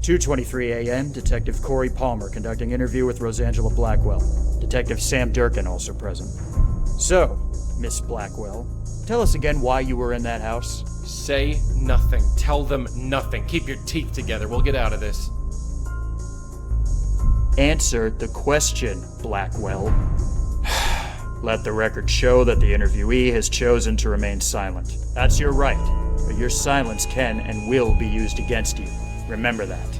2:23 a.m., Detective Corey Palmer conducting interview with Rosangela Blackwell. Detective Sam Durkin also present. So, Miss Blackwell, tell us again why you were in that house. Say nothing. Tell them nothing. Keep your teeth together. We'll get out of this. Answer the question, Blackwell. Let the record show that the interviewee has chosen to remain silent. That's your right, but your silence can and will be used against you. Remember that.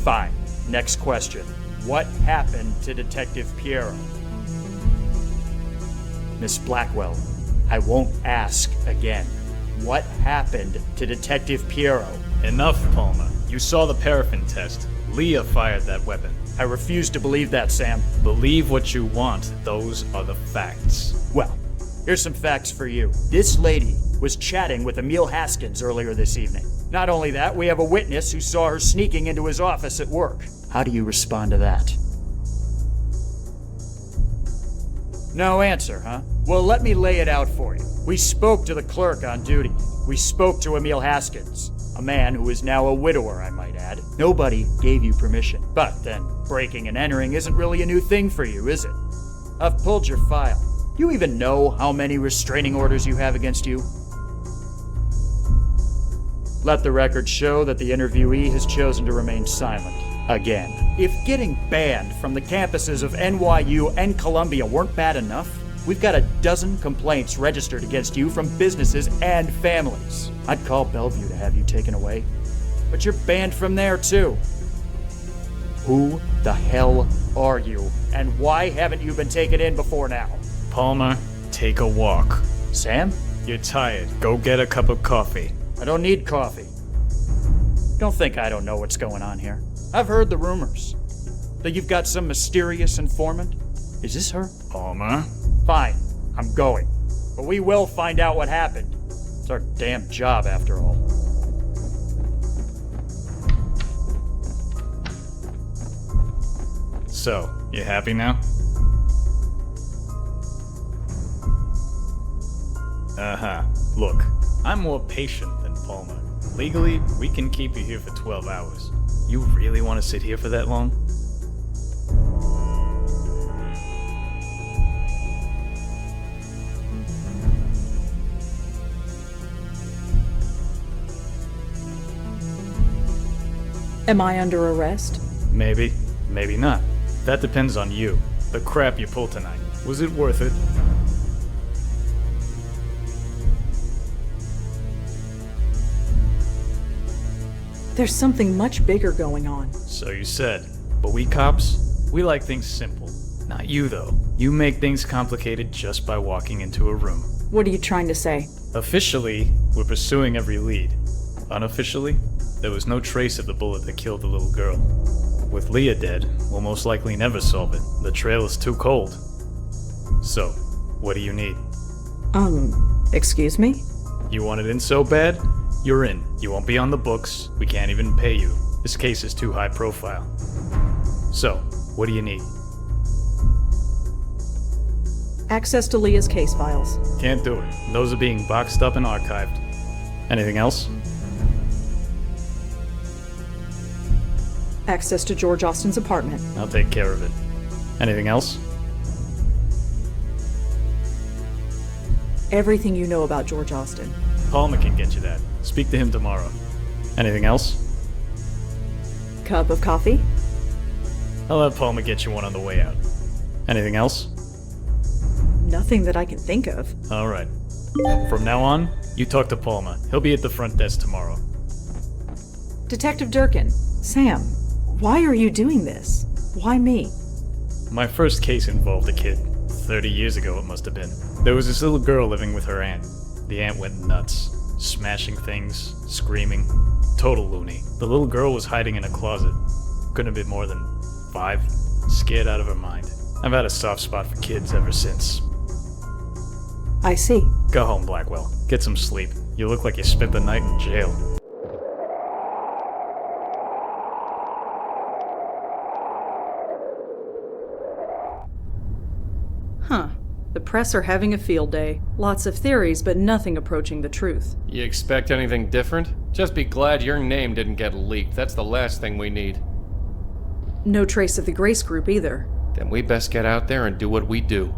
Fine. Next question. What happened to Detective Piero? Miss Blackwell, I won't ask again. What happened to Detective Piero? Enough, Palmer. You saw the paraffin test. Leah fired that weapon. I refuse to believe that, Sam. Believe what you want. Those are the facts. Well, here's some facts for you. This lady was chatting with Emil Haskins earlier this evening. Not only that, we have a witness who saw her sneaking into his office at work. How do you respond to that? No answer, huh? Well, let me lay it out for you. We spoke to the clerk on duty. We spoke to Emil Haskins, a man who is now a widower, I might add. Nobody gave you permission. But then, breaking and entering isn't really a new thing for you, is it? I've pulled your file. Do you even know how many restraining orders you have against you? Let the record show that the interviewee has chosen to remain silent. Again. If getting banned from the campuses of NYU and Columbia weren't bad enough, we've got a dozen complaints registered against you from businesses and families. I'd call Bellevue to have you taken away. But you're banned from there too. Who the hell are you? And why haven't you been taken in before now? Palmer, take a walk. Sam? You're tired. Go get a cup of coffee. I don't need coffee. Don't think I don't know what's going on here. I've heard the rumors that you've got some mysterious informant. Is this her? Palmer? Fine, I'm going. But we will find out what happened. It's our damn job, after all. So, you happy now? Uh-huh. Look, I'm more patient than Palmer. Legally, we can keep you here for 12 hours. You really want to sit here for that long? Am I under arrest? Maybe, maybe not. That depends on you. The crap you pulled tonight. Was it worth it? There's something much bigger going on. So you said. But we cops, we like things simple. Not you, though. You make things complicated just by walking into a room. What are you trying to say? Officially, we're pursuing every lead. Unofficially, there was no trace of the bullet that killed the little girl. With Leah dead, we'll most likely never solve it. The trail is too cold. So, what do you need? Excuse me? You want it in so bad? You're in. You won't be on the books. We can't even pay you. This case is too high profile. So, what do you need? Access to Leah's case files. Can't do it. Those are being boxed up and archived. Anything else? Access to George Ostin's apartment. I'll take care of it. Anything else? Everything you know about George Ostin. Palmer can get you that. Speak to him tomorrow. Anything else? Cup of coffee? I'll have Palmer get you one on the way out. Anything else? Nothing that I can think of. All right. From now on, you talk to Palmer. He'll be at the front desk tomorrow. Detective Durkin. Sam, why are you doing this? Why me? My first case involved a kid. 30 years ago it must have been. There was this little girl living with her aunt. The aunt went nuts. Smashing things, screaming. Total loony. The little girl was hiding in a closet. Couldn't have been more than 5. Scared out of her mind. I've had a soft spot for kids ever since. I see. Go home, Blackwell. Get some sleep. You look like you spent the night in jail. Huh. The press are having a field day. Lots of theories, but nothing approaching the truth. You expect anything different? Just be glad your name didn't get leaked. That's the last thing we need. No trace of the Grace Group either. Then we best get out there and do what we do.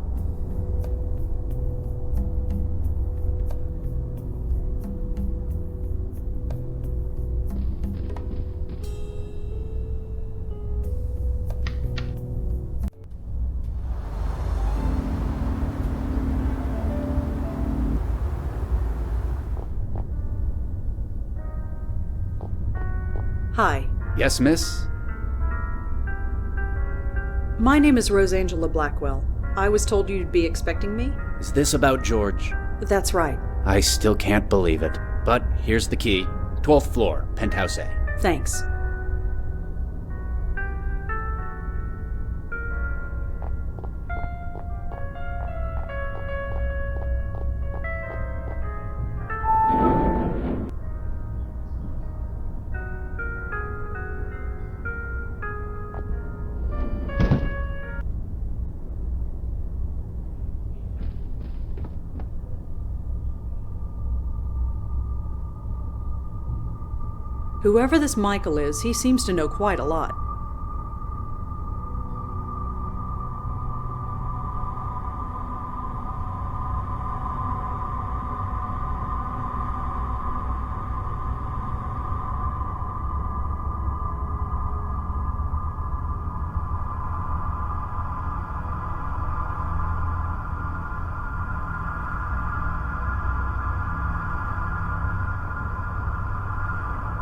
Hi. Yes, miss? My name is Rosangela Blackwell. I was told you'd be expecting me? Is this about George? That's right. I still can't believe it. But here's the key. 12th floor, penthouse A. Thanks. Whoever this Michael is, he seems to know quite a lot.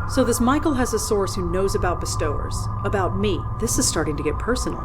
So this Michael has a source who knows about bestowers, about me. This is starting to get personal.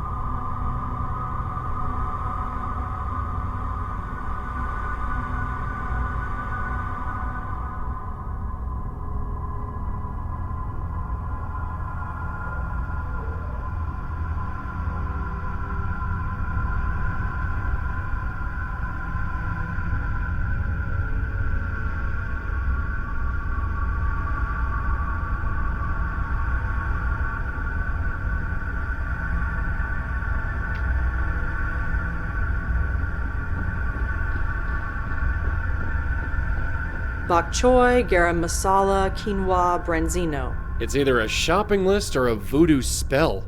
Bok choy, garam masala, quinoa, branzino. It's either a shopping list or a voodoo spell.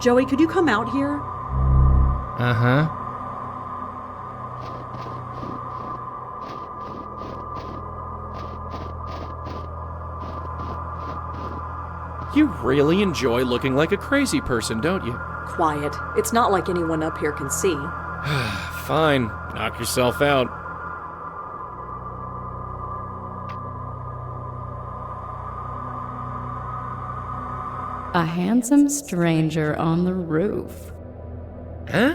Joey, could you come out here? Uh-huh. You really enjoy looking like a crazy person, don't you? Quiet. It's not like anyone up here can see. Fine. Knock yourself out. A handsome stranger on the roof. Huh?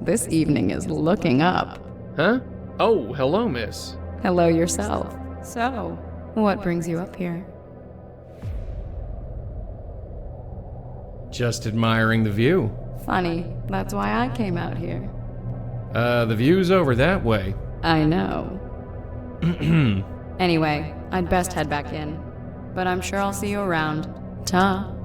This evening is looking up. Huh? Oh, hello, miss. Hello yourself. So, what brings you up here? Just admiring the view. Funny, that's why I came out here. The view's over that way. I know. Anyway, I'd best head back in. But I'm sure I'll see you around. Ta.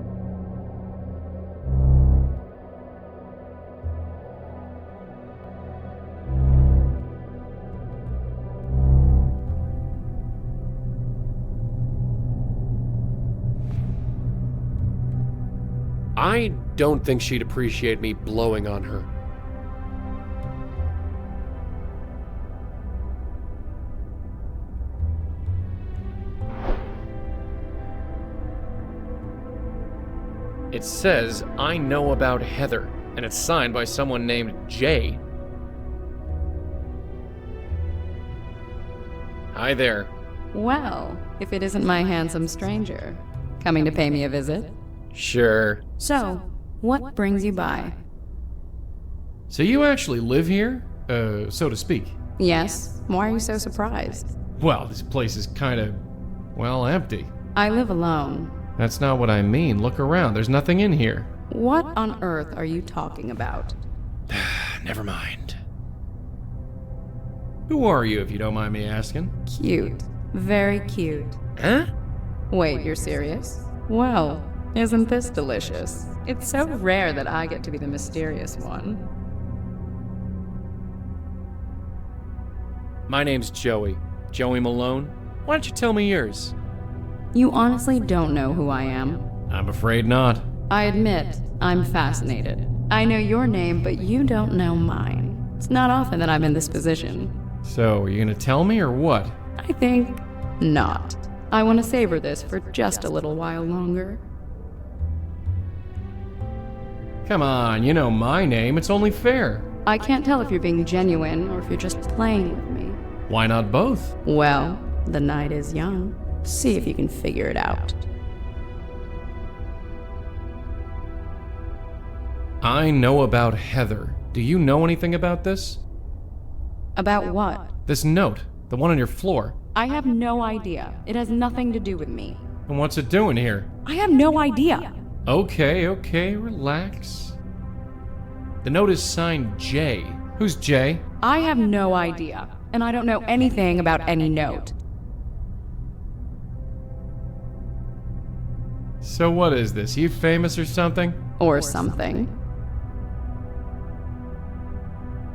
I don't think she'd appreciate me blowing on her. It says, I know about Heather, and it's signed by someone named Jay. Hi there. Well, if it isn't my handsome stranger. Coming to pay me a visit? Sure. So, what brings you by? So you actually live here? So to speak. Yes? Why are you so surprised? Well, this place is kinda, well, empty. I live alone. That's not what I mean. Look around. There's nothing in here. What on earth are you talking about? Never mind. Who are you, if you don't mind me asking? Cute. Very cute. Huh? Wait, you're serious? Well, isn't this delicious? It's so rare that I get to be the mysterious one. My name's Joey. Joey Malone. Why don't you tell me yours? You honestly don't know who I am? I'm afraid not. I admit, I'm fascinated. I know your name, but you don't know mine. It's not often that I'm in this position. So, are you gonna tell me or what? I think not. I want to savor this for just a little while longer. Come on, you know my name. It's only fair. I can't tell if you're being genuine or if you're just playing with me. Why not both? Well, the night is young. See if you can figure it out. I know about Heather. Do you know anything about this? About what? This note, the one on your floor. I have no idea. It has nothing to do with me. And what's it doing here? I have no idea. Okay, relax. The note is signed J. Who's J? I have no idea, and I don't know anything about any note. So what is this? You famous or something? Or something.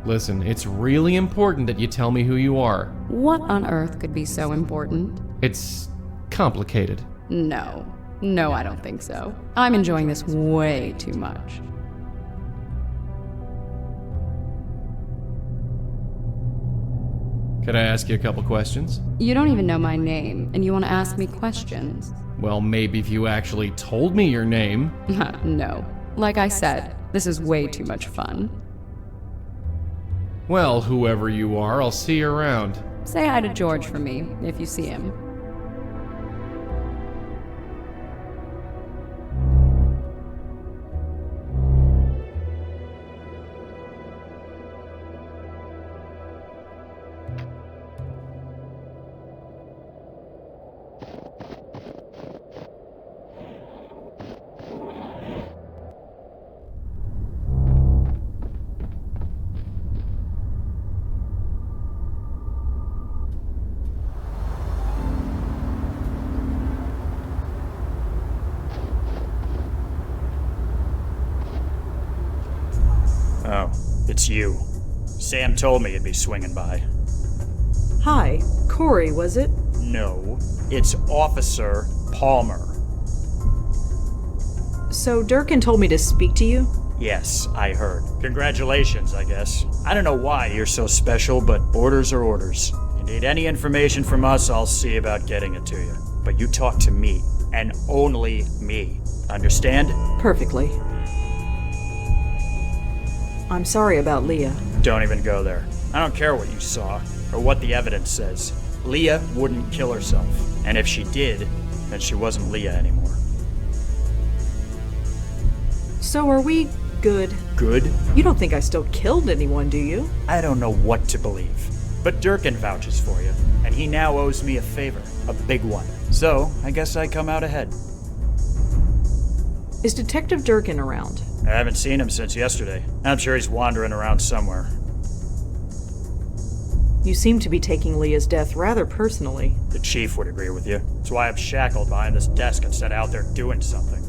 Listen, it's really important that you tell me who you are. What on earth could be so important? It's complicated. No, I don't think so. I'm enjoying this way too much. Could I ask you a couple questions? You don't even know my name, and you want to ask me questions. Well, maybe if you actually told me your name. No. Like I said, this is way too much fun. Well, whoever you are, I'll see you around. Say hi to George for me, if you see him. Oh, it's you. Sam told me you'd be swinging by. Hi, Corey, was it? No, it's Officer Palmer. So Durkin told me to speak to you? Yes, I heard. Congratulations, I guess. I don't know why you're so special, but orders are orders. You need any information from us, I'll see about getting it to you. But you talk to me, and only me. Understand? Perfectly. I'm sorry about Leah. Don't even go there. I don't care what you saw, or what the evidence says. Leah wouldn't kill herself. And if she did, then she wasn't Leah anymore. So are we good? Good? You don't think I still killed anyone, do you? I don't know what to believe. But Durkin vouches for you, and he now owes me a favor, a big one. So, I guess I come out ahead. Is Detective Durkin around? I haven't seen him since yesterday. I'm sure he's wandering around somewhere. You seem to be taking Leah's death rather personally. The chief would agree with you. That's why I'm shackled behind this desk instead of out there doing something.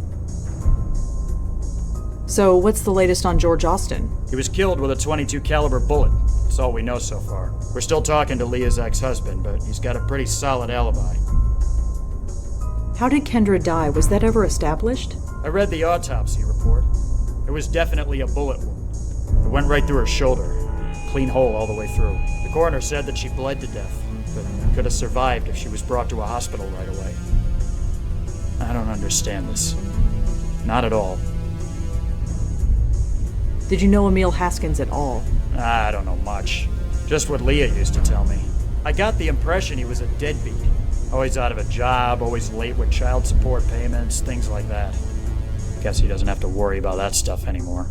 So what's the latest on George Ostin? He was killed with a .22 caliber bullet. That's all we know so far. We're still talking to Leah's ex-husband, but he's got a pretty solid alibi. How did Kendra die? Was that ever established? I read the autopsy report. It was definitely a bullet wound. It went right through her shoulder. Clean hole all the way through. The coroner said that she bled to death, but could have survived if she was brought to a hospital right away. I don't understand this. Not at all. Did you know Emil Haskins at all? I don't know much. Just what Leah used to tell me. I got the impression he was a deadbeat. Always out of a job, always late with child support payments, things like that. Guess he doesn't have to worry about that stuff anymore.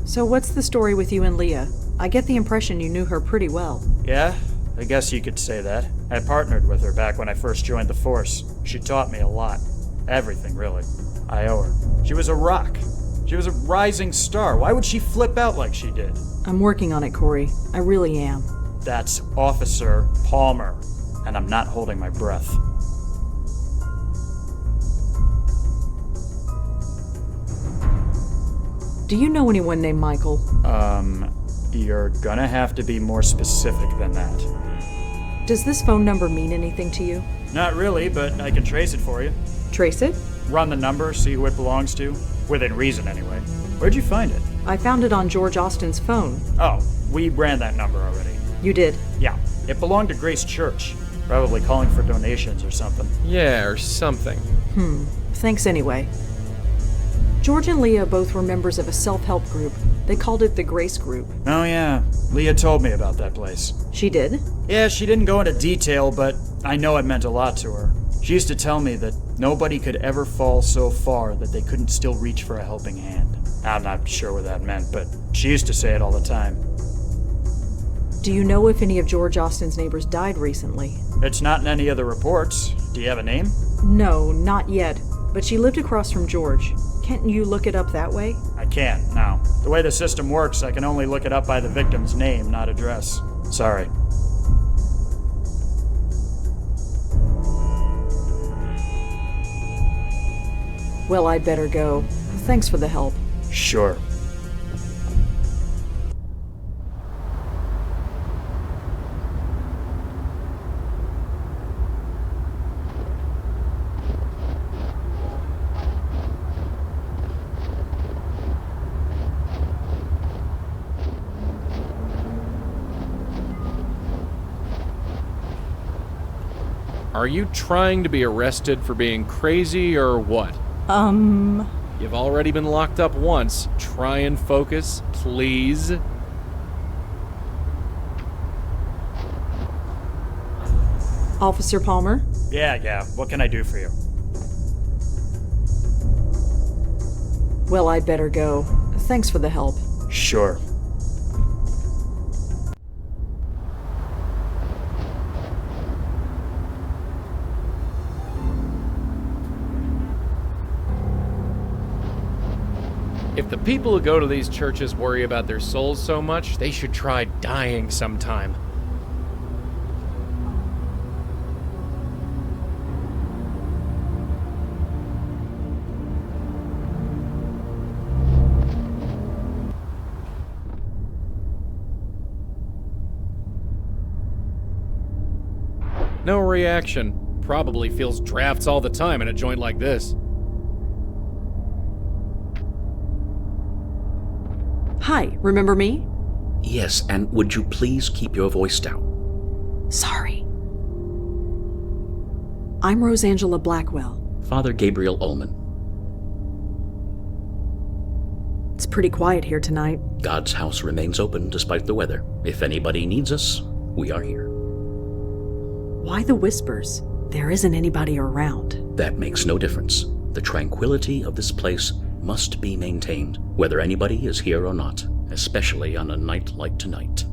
So what's the story with you and Leah? I get the impression you knew her pretty well. Yeah, I guess you could say that. I partnered with her back when I first joined the force. She taught me a lot. Everything, really. I owe her. She was a rock. She was a rising star. Why would she flip out like she did? I'm working on it, Corey. I really am. That's Officer Palmer, and I'm not holding my breath. Do you know anyone named Michael? You're gonna have to be more specific than that. Does this phone number mean anything to you? Not really, but I can trace it for you. Trace it? Run the number, see who it belongs to. Within reason, anyway. Where'd you find it? I found it on George Ostin's phone. Oh, we ran that number already. You did? Yeah, it belonged to Grace Church. Probably calling for donations or something. Yeah, or something. Thanks anyway. George and Leah both were members of a self-help group. They called it the Grace Group. Oh yeah, Leah told me about that place. She did? Yeah, she didn't go into detail, but I know it meant a lot to her. She used to tell me that nobody could ever fall so far that they couldn't still reach for a helping hand. I'm not sure what that meant, but she used to say it all the time. Do you know if any of George Ostin's neighbors died recently? It's not in any of the reports. Do you have a name? No, not yet. But she lived across from George. Can't you look it up that way? I can't, no. The way the system works, I can only look it up by the victim's name, not address. Sorry. Well, I'd better go. Thanks for the help. Sure. Are you trying to be arrested for being crazy or what? You've already been locked up once. Try and focus, please. Officer Palmer? Yeah, what can I do for you? Well, I'd better go. Thanks for the help. Sure. If the people who go to these churches worry about their souls so much, they should try dying sometime. No reaction. Probably feels drafts all the time in a joint like this. Hi, remember me? Yes, and would you please keep your voice down? Sorry. I'm Rosangela Blackwell. Father Gabriel Ullman. It's pretty quiet here tonight. God's house remains open despite the weather. If anybody needs us, we are here. Why the whispers? There isn't anybody around. That makes no difference. The tranquility of this place must be maintained, whether anybody is here or not, especially on a night like tonight.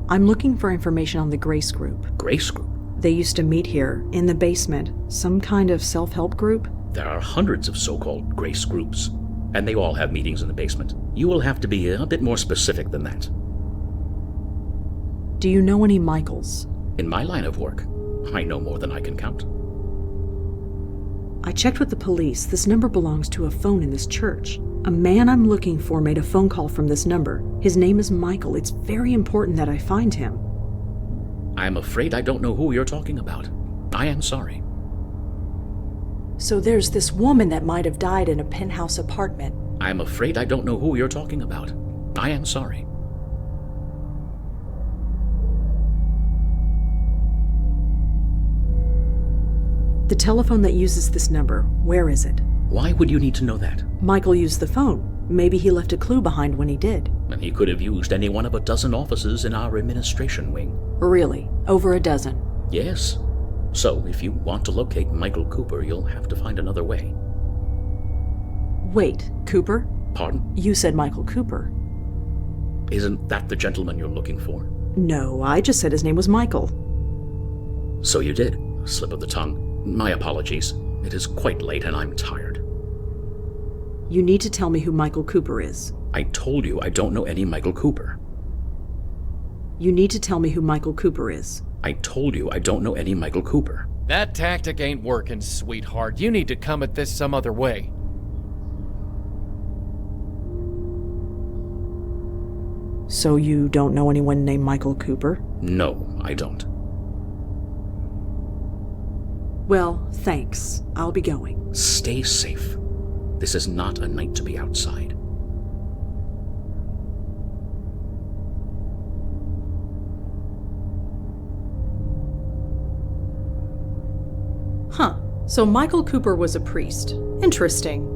I'm looking for information on the Grace Group. Grace Group? They used to meet here, in the basement. Some kind of self-help group? There are hundreds of so-called Grace Groups, and they all have meetings in the basement. You will have to be a bit more specific than that. Do you know any Michaels? In my line of work, I know more than I can count. I checked with the police. This number belongs to a phone in this church. A man I'm looking for made a phone call from this number. His name is Michael. It's very important that I find him. I'm afraid I don't know who you're talking about. I am sorry. So there's this woman that might have died in a penthouse apartment. I'm afraid I don't know who you're talking about. I am sorry. The telephone that uses this number, where is it? Why would you need to know that? Michael used the phone. Maybe he left a clue behind when he did. And he could have used any one of a dozen offices in our administration wing. Really? Over a dozen? Yes. So, if you want to locate Michael Cooper, you'll have to find another way. Wait, Cooper? Pardon? You said Michael Cooper. Isn't that the gentleman you're looking for? No, I just said his name was Michael. So you did. Slip of the tongue. My apologies. It is quite late and I'm tired. You need to tell me who Michael Cooper is. I told you I don't know any Michael Cooper. You need to tell me who Michael Cooper is. I told you I don't know any Michael Cooper. That tactic ain't working, sweetheart. You need to come at this some other way. So you don't know anyone named Michael Cooper? No, I don't. Well, thanks. I'll be going. Stay safe. This is not a night to be outside. Huh. So Michael Cooper was a priest. Interesting.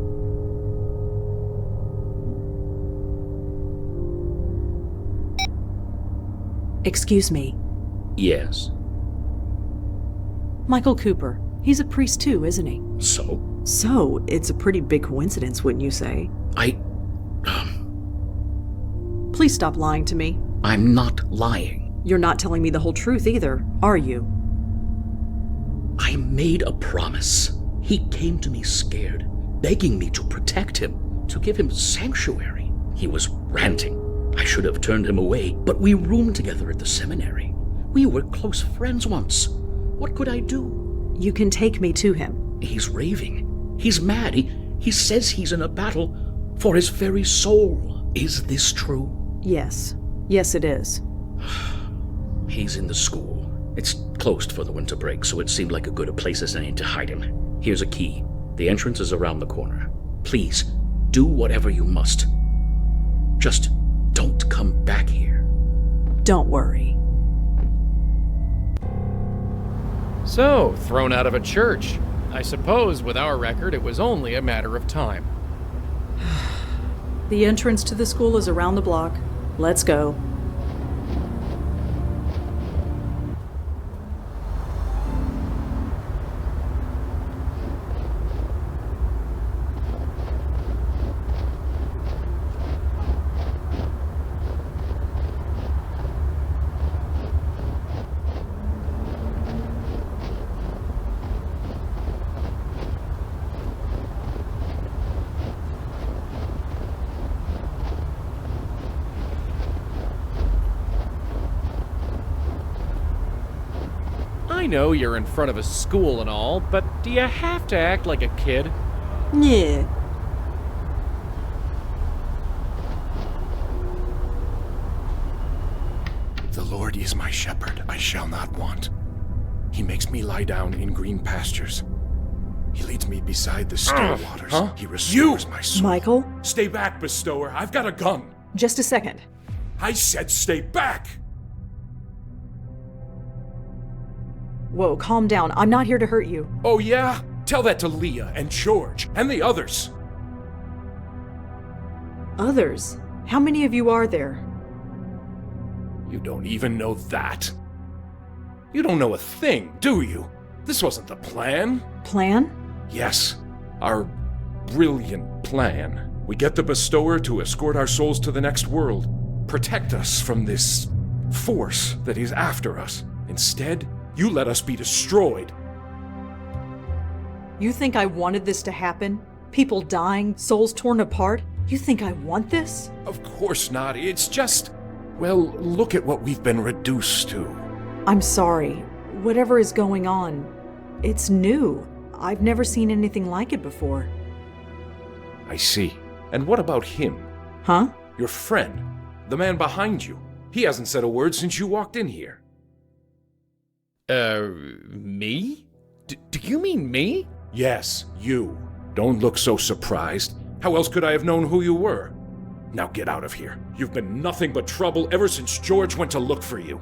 Excuse me. Yes. Michael Cooper. He's a priest too, isn't he? So? So, it's a pretty big coincidence, wouldn't you say? Please stop lying to me. I'm not lying. You're not telling me the whole truth either, are you? I made a promise. He came to me scared, begging me to protect him, to give him sanctuary. He was ranting. I should have turned him away, but we roomed together at the seminary. We were close friends once. What could I do? You can take me to him. He's raving. He's mad. He says he's in a battle for his very soul. Is this true? Yes. Yes, it is. He's in the school. It's closed for the winter break, so it seemed like a good a place as any to hide him. Here's a key. The entrance is around the corner. Please, do whatever you must. Just don't come back here. Don't worry. So, thrown out of a church. I suppose with our record, it was only a matter of time. The entrance to the school is around the block. Let's go. I know you're in front of a school and all, but do you have to act like a kid? Yeah. The Lord is my shepherd, I shall not want. He makes me lie down in green pastures. He leads me beside the still waters. He restores my soul. Michael? Stay back, bestower. I've got a gun. Just a second. I said stay back! Whoa, calm down. I'm not here to hurt you. Oh yeah? Tell that to Leah and George and the others. Others? How many of you are there? You don't even know that. You don't know a thing, do you? This wasn't the plan. Plan? Yes, our brilliant plan. We get the bestower to escort our souls to the next world, protect us from this force that is after us. Instead, you let us be destroyed. You think I wanted this to happen? People dying, souls torn apart? You think I want this? Of course not. It's just, well, look at what we've been reduced to. I'm sorry. Whatever is going on, it's new. I've never seen anything like it before. I see. And what about him? Huh? Your friend, the man behind you. He hasn't said a word since you walked in here. Me? Do you mean me? Yes, you. Don't look so surprised. How else could I have known who you were? Now get out of here. You've been nothing but trouble ever since George went to look for you.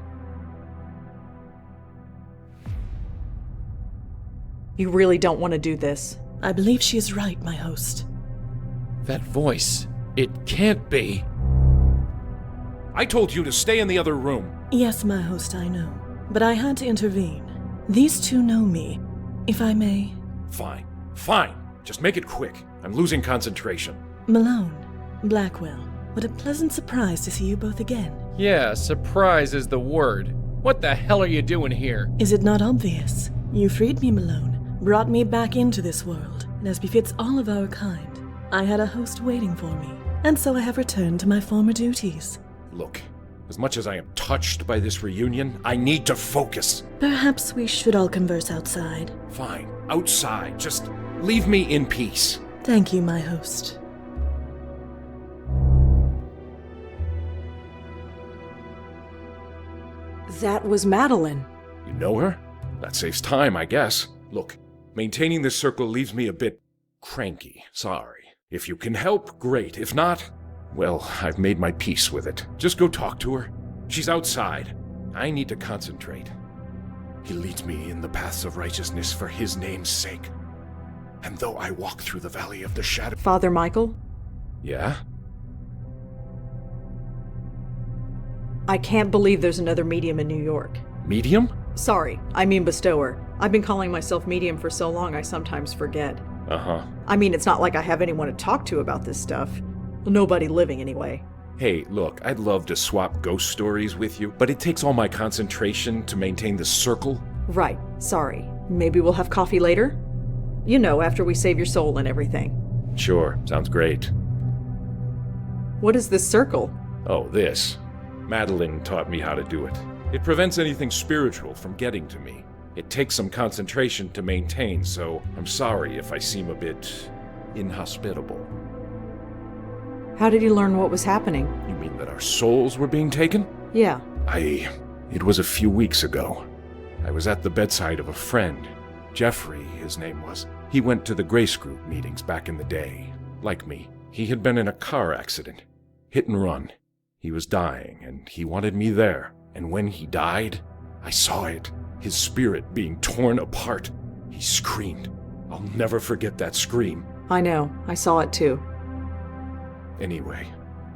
You really don't want to do this. I believe she is right, my host. That voice, it can't be. I told you to stay in the other room. Yes, my host, I know. But I had to intervene. These two know me. If I may... Fine. Just make it quick. I'm losing concentration. Malone, Blackwell, What a pleasant surprise to see you both again. Yeah, surprise is the word. What the hell are you doing here? Is it not obvious? You freed me, Malone, brought me back into this world, and as befits all of our kind, I had a host waiting for me, and so I have returned to my former duties. Look, as much as I am touched by this reunion, I need to focus. Perhaps we should all converse outside. Fine, outside. Just leave me in peace. Thank you, my host. That was Madeline. You know her? That saves time, I guess. Look, maintaining this circle leaves me a bit cranky. Sorry. If you can help, great. If not, well, I've made my peace with it. Just go talk to her. She's outside. I need to concentrate. He leads me in the paths of righteousness for his name's sake. And though I walk through the valley of the shadow... Father Michael? Yeah? I can't believe there's another medium in New York. Medium? Sorry, I mean bestower. I've been calling myself medium for so long I sometimes forget. Uh-huh. I mean, it's not like I have anyone to talk to about this stuff. Nobody living, anyway. Hey, look, I'd love to swap ghost stories with you, but it takes all my concentration to maintain the circle. Right, sorry. Maybe we'll have coffee later? You know, after we save your soul and everything. Sure, sounds great. What is this circle? Oh, this. Madeline taught me how to do it. It prevents anything spiritual from getting to me. It takes some concentration to maintain, so I'm sorry if I seem a bit inhospitable. How did you learn what was happening? You mean that our souls were being taken? Yeah. It was a few weeks ago. I was at the bedside of a friend. Jeffrey, his name was. He went to the Grace Group meetings back in the day. Like me, he had been in a car accident. Hit and run. He was dying, and he wanted me there. And when he died, I saw it. His spirit being torn apart. He screamed. I'll never forget that scream. I know. I saw it too. Anyway,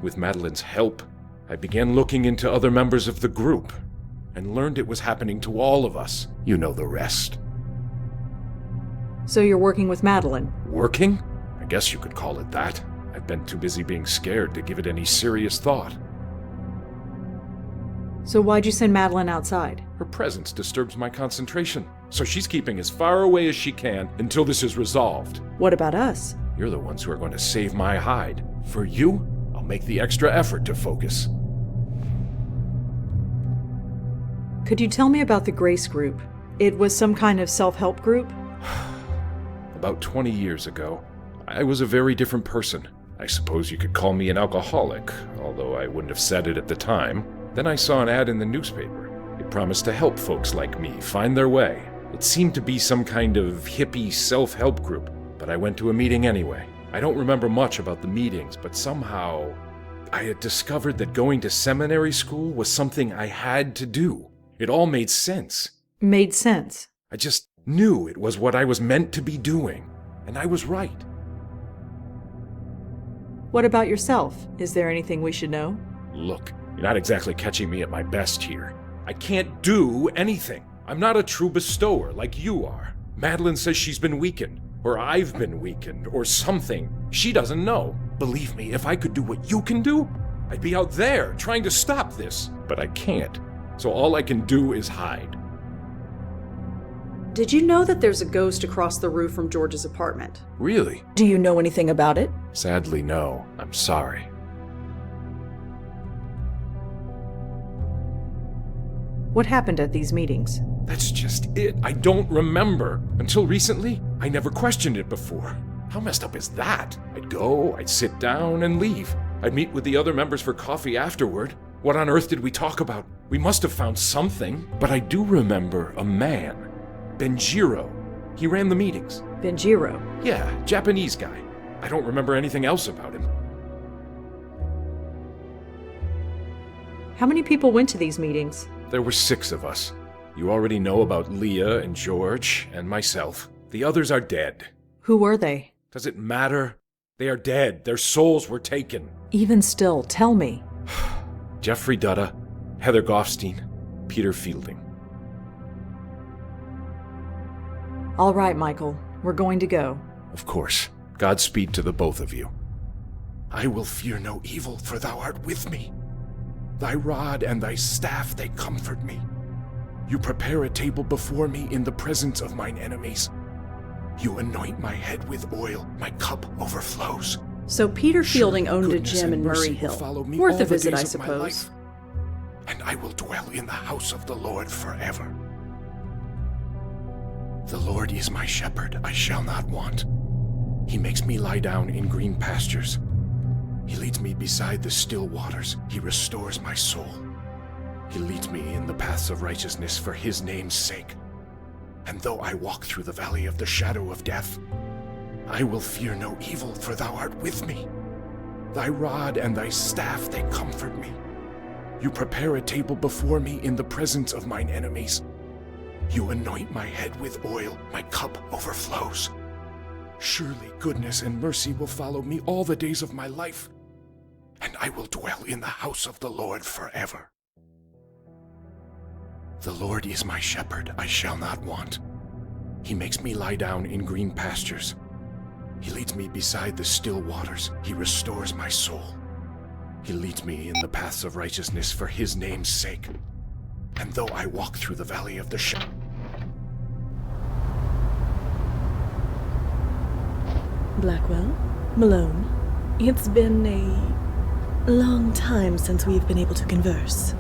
with Madeline's help, I began looking into other members of the group and learned it was happening to all of us. You know the rest. So you're working with Madeline? Working? I guess you could call it that. I've been too busy being scared to give it any serious thought. So why'd you send Madeline outside? Her presence disturbs my concentration, so she's keeping as far away as she can until this is resolved. What about us? You're the ones who are going to save my hide. For you, I'll make the extra effort to focus. Could you tell me about the Grace Group? It was some kind of self-help group? About 20 years ago, I was a very different person. I suppose you could call me an alcoholic, although I wouldn't have said it at the time. Then I saw an ad in the newspaper. It promised to help folks like me find their way. It seemed to be some kind of hippie self-help group, but I went to a meeting anyway. I don't remember much about the meetings, but somehow I had discovered that going to seminary school was something I had to do. It all made sense. Made sense? I just knew it was what I was meant to be doing, and I was right. What about yourself? Is there anything we should know? Look, you're not exactly catching me at my best here. I can't do anything. I'm not a true bestower like you are. Madeline says she's been weakened, or I've been weakened, or something. She doesn't know. Believe me, if I could do what you can do, I'd be out there trying to stop this. But I can't. So all I can do is hide. Did you know that there's a ghost across the roof from George's apartment? Really? Do you know anything about it? Sadly, no. I'm sorry. What happened at these meetings? That's just it. I don't remember. Until recently, I never questioned it before. How messed up is that? I'd go, I'd sit down, and leave. I'd meet with the other members for coffee afterward. What on earth did we talk about? We must have found something. But I do remember a man. Benjiro. He ran the meetings. Benjiro? Yeah, Japanese guy. I don't remember anything else about him. How many people went to these meetings? There were 6 of us. You already know about Leah and George and myself. The others are dead. Who were they? Does it matter? They are dead. Their souls were taken. Even still, tell me. Jeffrey Dutta, Heather Goffstein, Peter Fielding. All right, Michael. We're going to go. Of course. Godspeed to the both of you. I will fear no evil, for thou art with me. Thy rod and thy staff, they comfort me. You prepare a table before me in the presence of mine enemies. You anoint my head with oil, my cup overflows. So Peter Fielding Surely owned a goodness gem and in mercy Murray will Hill. follow me Worth all a the visit, I days of my suppose. life, and I will dwell in the house of the Lord forever. The Lord is my shepherd, I shall not want. He makes me lie down in green pastures. He leads me beside the still waters. He restores my soul. He leads me in the paths of righteousness for his name's sake. And though I walk through the valley of the shadow of death, I will fear no evil, for thou art with me. Thy rod and thy staff, they comfort me. You prepare a table before me in the presence of mine enemies. You anoint my head with oil, my cup overflows. Surely goodness and mercy will follow me all the days of my life, and I will dwell in the house of the Lord forever. The Lord is my shepherd, I shall not want. He makes me lie down in green pastures. He leads me beside the still waters. He restores my soul. He leads me in the paths of righteousness for his name's sake. And though I walk through the valley of the shadow... Blackwell? Malone? It's been a long time since we've been able to converse.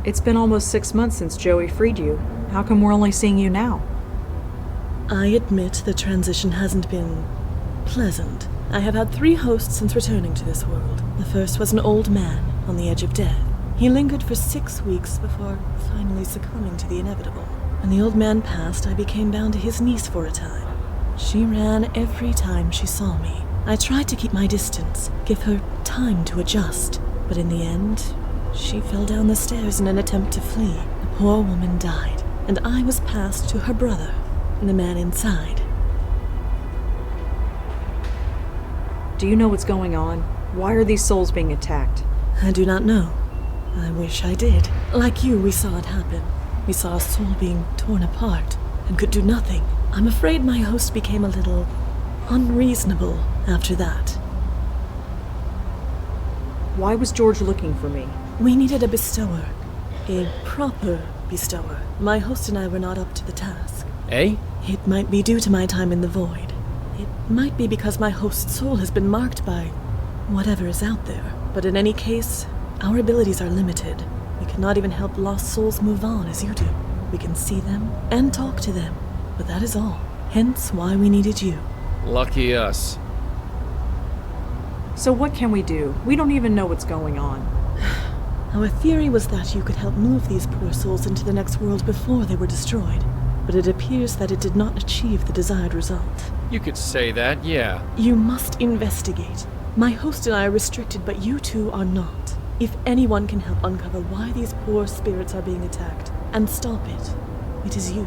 It's been almost 6 months since Joey freed you. How come we're only seeing you now? I admit the transition hasn't been pleasant. I have had 3 hosts since returning to this world. The first was an old man on the edge of death. He lingered for 6 weeks before finally succumbing to the inevitable. When the old man passed, I became bound to his niece for a time. She ran every time she saw me. I tried to keep my distance, give her time to adjust, but in the end, she fell down the stairs in an attempt to flee. The poor woman died, and I was passed to her brother, the man inside. Do you know what's going on? Why are these souls being attacked? I do not know. I wish I did. Like you, we saw it happen. We saw a soul being torn apart and could do nothing. I'm afraid my host became a little unreasonable after that. Why was George looking for me? We needed a bestower. A proper bestower. My host and I were not up to the task. Eh? It might be due to my time in the void. It might be because my host's soul has been marked by whatever is out there. But in any case, our abilities are limited. We cannot even help lost souls move on as you do. We can see them and talk to them, but that is all. Hence why we needed you. Lucky us. So what can we do? We don't even know what's going on. Our theory was that you could help move these poor souls into the next world before they were destroyed, but it appears that it did not achieve the desired result. You could say that, yeah. You must investigate. My host and I are restricted, but you two are not. If anyone can help uncover why these poor spirits are being attacked and stop it, it is you.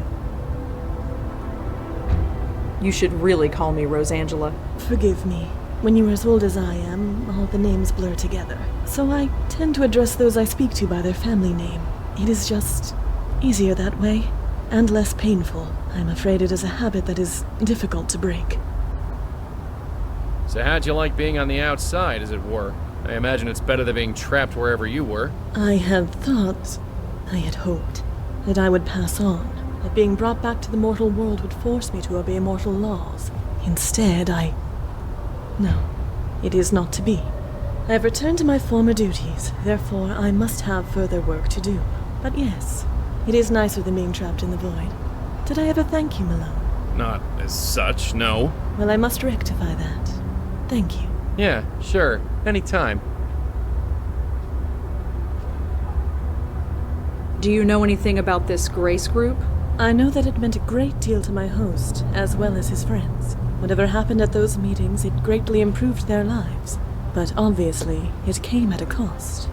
You should really call me Rosangela. Forgive me. When you are as old as I am, all the names blur together. So I tend to address those I speak to by their family name. It is just easier that way, and less painful. I'm afraid it is a habit that is difficult to break. So how'd you like being on the outside, as it were? I imagine it's better than being trapped wherever you were. I had thought, I had hoped, that I would pass on, that being brought back to the mortal world would force me to obey mortal laws. Instead, No, it is not to be. I have returned to my former duties, therefore I must have further work to do. But yes, it is nicer than being trapped in the void. Did I ever thank you, Malone? Not as such, no. Well, I must rectify that. Thank you. Yeah, sure. Anytime. Do you know anything about this Grace group? I know that it meant a great deal to my host, as well as his friends. Whatever happened at those meetings, it greatly improved their lives. But obviously, it came at a cost.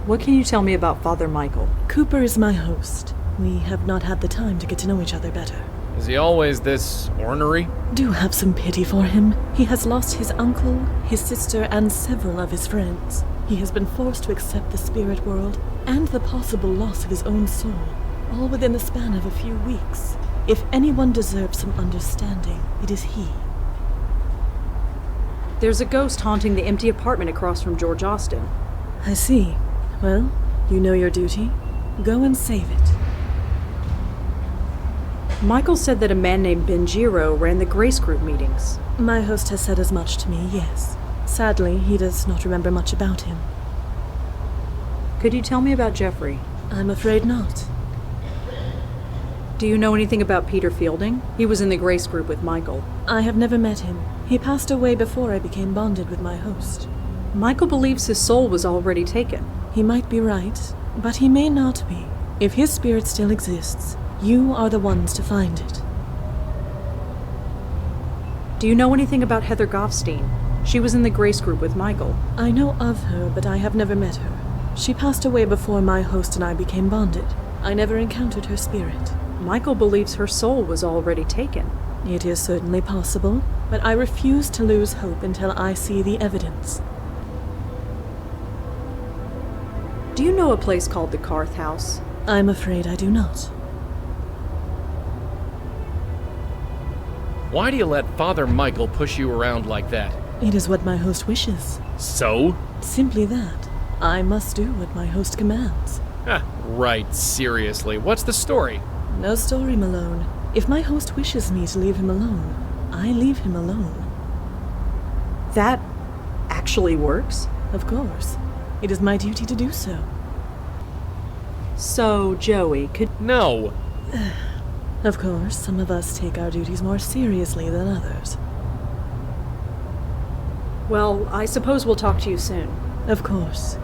What can you tell me about Father Michael? Cooper is my host. We have not had the time to get to know each other better. Is he always this ornery? Do have some pity for him. He has lost his uncle, his sister, and several of his friends. He has been forced to accept the spirit world and the possible loss of his own soul, all within the span of a few weeks. If anyone deserves some understanding, it is he. There's a ghost haunting the empty apartment across from George Ostin. I see. Well, you know your duty. Go and save it. Michael said that a man named Benjiro ran the Grace Group meetings. My host has said as much to me, yes. Sadly, he does not remember much about him. Could you tell me about Jeffrey? I'm afraid not. Do you know anything about Peter Fielding? He was in the Grace Group with Michael. I have never met him. He passed away before I became bonded with my host. Michael believes his soul was already taken. He might be right, but he may not be. If his spirit still exists, you are the ones to find it. Do you know anything about Heather Goffstein? She was in the Grace Group with Michael. I know of her, but I have never met her. She passed away before my host and I became bonded. I never encountered her spirit. Michael believes her soul was already taken. It is certainly possible, but I refuse to lose hope until I see the evidence. Do you know a place called the Carth House? I'm afraid I do not. Why do you let Father Michael push you around like that? It is what my host wishes. So? Simply that. I must do what my host commands. Ah, right, seriously. What's the story? No story, Malone. If my host wishes me to leave him alone, I leave him alone. That actually works? Of course. It is my duty to do so. So, Joey, could... No. Of course, some of us take our duties more seriously than others. Well, I suppose we'll talk to you soon. Of course.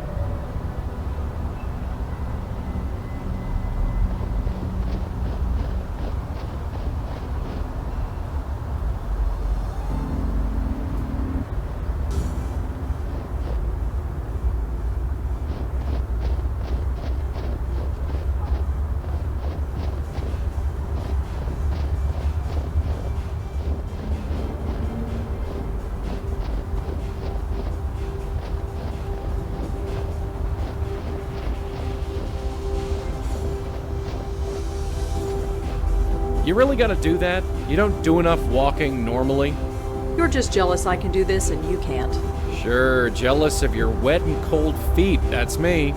You really gotta do that? You don't do enough walking normally? You're just jealous I can do this and you can't. Sure, jealous of your wet and cold feet, that's me.